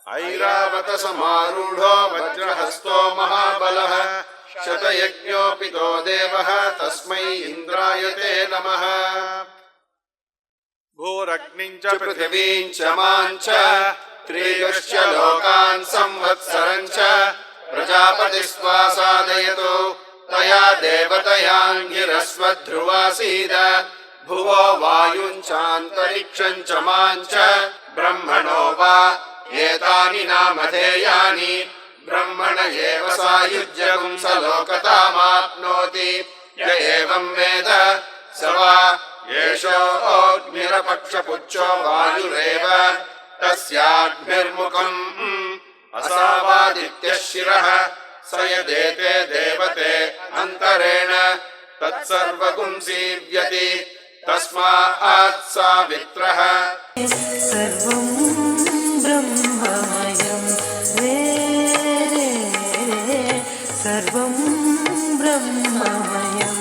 ऐरावत समारूढो वज्रहस्तो महाबलः शतयज्ञोपितो देवः तस्मै इन्द्राय ते नमः। भूरग्निं च पृथिवीं च मां च त्रियुश्च लोकान् संवत्सरं च प्रजापतिस्त्वा साधयतु तया देवतयाङ्गिरस्वध्रुवासीद। भुवो वायुञ्चान्तरिक्षं च मां च ब्रह्मणो वा एतानि नामधेयानि। ब्रह्मण एव सायुज्यं स लोकतामाप्नोति। य एवं वेद स वा एषोऽग्निरपक्षपुच्छो वायुरेव तस्याग्निर्मुखम् असावादित्यः शिरः। स यदेते देवते अन्तरेण तत्सर्वगुं सीव्यति तस्मात् सावित्रः। सर्वं ब्रह्ममयं सर्वं ब्रह्ममयं